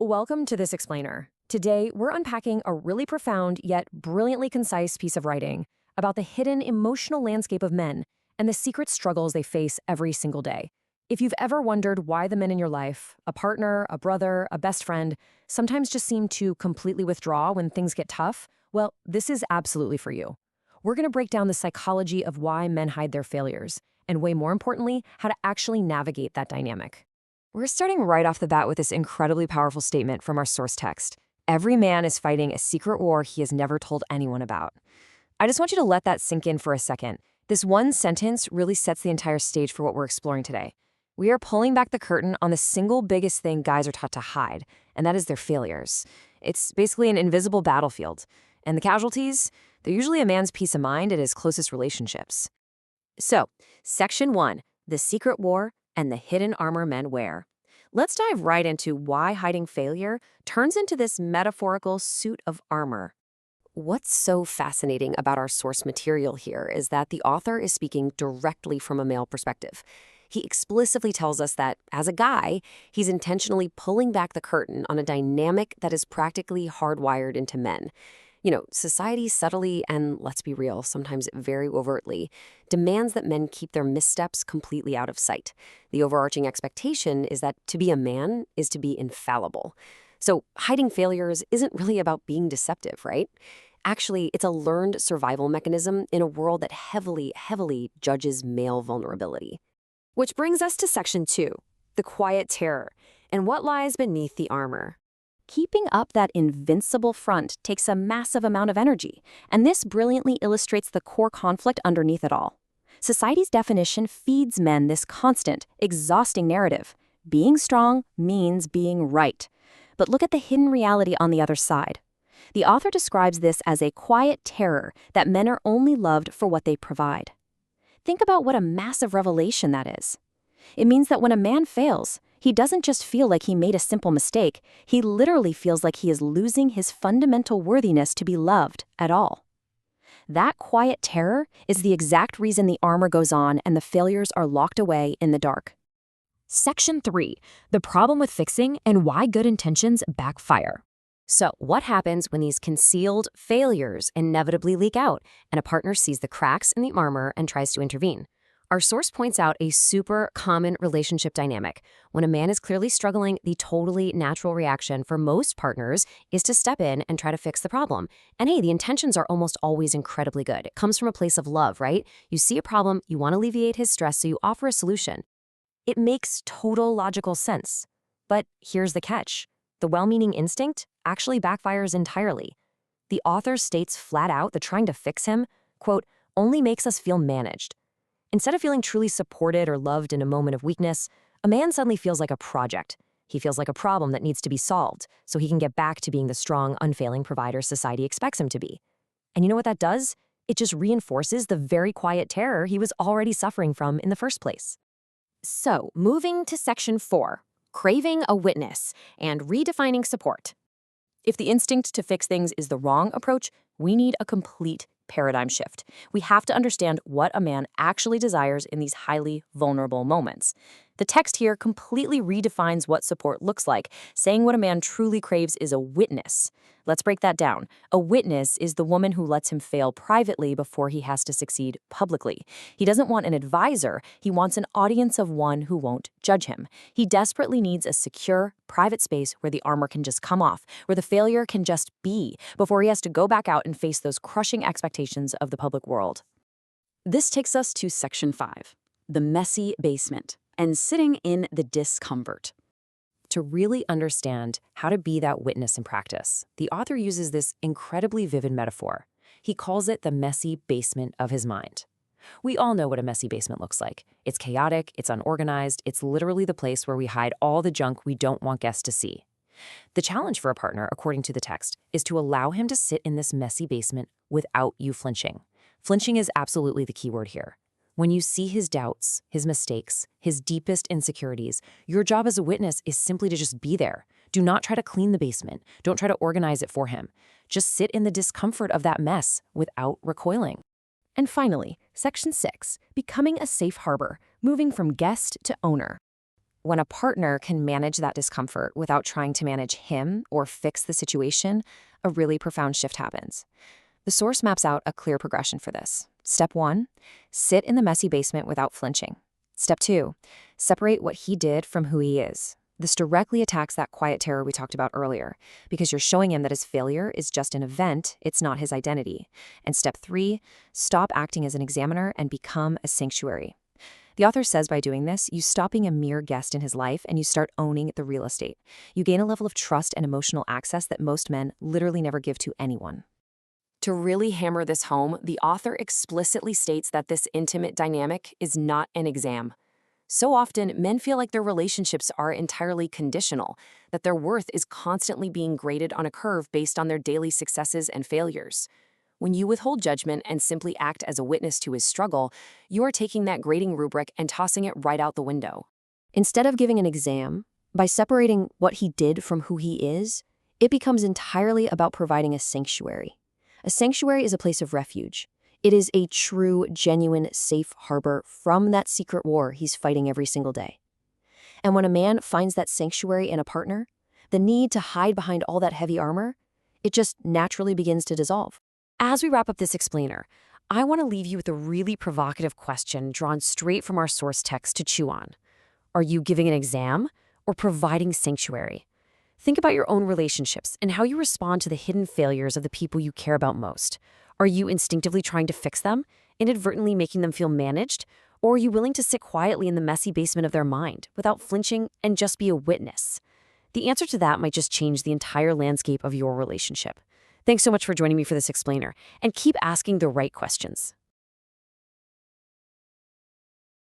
Welcome to This Explainer. Today, we're unpacking a really profound yet brilliantly concise piece of writing about the hidden emotional landscape of men and the secret struggles they face every single day. If you've ever wondered why the men in your life, a partner, a brother, a best friend, sometimes just seem to completely withdraw when things get tough, well, this is absolutely for you. We're going to break down the psychology of why men hide their failures, and way more importantly, how to actually navigate that dynamic. We're starting right off the bat with this incredibly powerful statement from our source text. Every man is fighting a secret war he has never told anyone about. I just want you to let that sink in for a second. This one sentence really sets the entire stage for what we're exploring today. We are pulling back the curtain on the single biggest thing guys are taught to hide, and that is their failures. It's basically an invisible battlefield. And the casualties? They're usually a man's peace of mind and his closest relationships. So, Section 1, the secret war and the hidden armor men wear. Let's dive right into why hiding failure turns into this metaphorical suit of armor. What's so fascinating about our source material here is that the author is speaking directly from a male perspective. He explicitly tells us that, as a guy, he's intentionally pulling back the curtain on a dynamic that is practically hardwired into men. Society subtly, and let's be real, sometimes very overtly, demands that men keep their missteps completely out of sight. The overarching expectation is that to be a man is to be infallible. So hiding failures isn't really about being deceptive, right? Actually, it's a learned survival mechanism in a world that heavily, heavily judges male vulnerability. Which brings us to Section 2, the quiet terror, and what lies beneath the armor. Keeping up that invincible front takes a massive amount of energy, and this brilliantly illustrates the core conflict underneath it all. Society's definition feeds men this constant, exhausting narrative. Being strong means being right. But look at the hidden reality on the other side. The author describes this as a quiet terror that men are only loved for what they provide. Think about what a massive revelation that is. It means that when a man fails, he doesn't just feel like he made a simple mistake, he literally feels like he is losing his fundamental worthiness to be loved at all. That quiet terror is the exact reason the armor goes on and the failures are locked away in the dark. Section 3, the problem with fixing and why good intentions backfire. So, what happens when these concealed failures inevitably leak out and a partner sees the cracks in the armor and tries to intervene? Our source points out a super common relationship dynamic. When a man is clearly struggling, the totally natural reaction for most partners is to step in and try to fix the problem. And hey, the intentions are almost always incredibly good. It comes from a place of love, right? You see a problem, you want to alleviate his stress, so you offer a solution. It makes total logical sense. But here's the catch. The well-meaning instinct actually backfires entirely. The author states flat out that trying to fix him, quote, only makes us feel managed. Instead of feeling truly supported or loved in a moment of weakness, a man suddenly feels like a project. He feels like a problem that needs to be solved so he can get back to being the strong, unfailing provider society expects him to be. And you know what that does? It just reinforces the very quiet terror he was already suffering from in the first place. So, moving to Section 4, craving a witness and redefining support. If the instinct to fix things is the wrong approach, we need a complete paradigm shift. We have to understand what a man actually desires in these highly vulnerable moments. The text here completely redefines what support looks like, saying what a man truly craves is a witness. Let's break that down. A witness is the woman who lets him fail privately before he has to succeed publicly. He doesn't want an advisor, he wants an audience of one who won't judge him. He desperately needs a secure, private space where the armor can just come off, where the failure can just be, before he has to go back out and face those crushing expectations of the public world. This takes us to Section 5, the messy basement, and sitting in the discomfort. To really understand how to be that witness in practice, the author uses this incredibly vivid metaphor. He calls it the messy basement of his mind. We all know what a messy basement looks like. It's chaotic, it's unorganized, it's literally the place where we hide all the junk we don't want guests to see. The challenge for a partner, according to the text, is to allow him to sit in this messy basement without you flinching. Flinching is absolutely the key word here. When you see his doubts, his mistakes, his deepest insecurities, your job as a witness is simply to just be there. Do not try to clean the basement. Don't try to organize it for him. Just sit in the discomfort of that mess without recoiling. And finally, Section 6, becoming a safe harbor, moving from guest to owner. When a partner can manage that discomfort without trying to manage him or fix the situation, a really profound shift happens. The source maps out a clear progression for this. Step 1, sit in the messy basement without flinching. Step 2, separate what he did from who he is. This directly attacks that quiet terror we talked about earlier, because you're showing him that his failure is just an event, it's not his identity. And step 3, stop acting as an examiner and become a sanctuary. The author says by doing this, you stop being a mere guest in his life and you start owning the real estate. You gain a level of trust and emotional access that most men literally never give to anyone. To really hammer this home, the author explicitly states that this intimate dynamic is not an exam. So often, men feel like their relationships are entirely conditional, that their worth is constantly being graded on a curve based on their daily successes and failures. When you withhold judgment and simply act as a witness to his struggle, you are taking that grading rubric and tossing it right out the window. Instead of giving an exam, by separating what he did from who he is, it becomes entirely about providing a sanctuary. A sanctuary is a place of refuge. It is a true, genuine, safe harbor from that secret war he's fighting every single day. And when a man finds that sanctuary in a partner, the need to hide behind all that heavy armor, it just naturally begins to dissolve. As we wrap up this explainer, I want to leave you with a really provocative question drawn straight from our source text to chew on. Are you giving an exam or providing sanctuary? Think about your own relationships and how you respond to the hidden failures of the people you care about most. Are you instinctively trying to fix them, inadvertently making them feel managed? Or are you willing to sit quietly in the messy basement of their mind without flinching and just be a witness? The answer to that might just change the entire landscape of your relationship. Thanks so much for joining me for this explainer, and keep asking the right questions.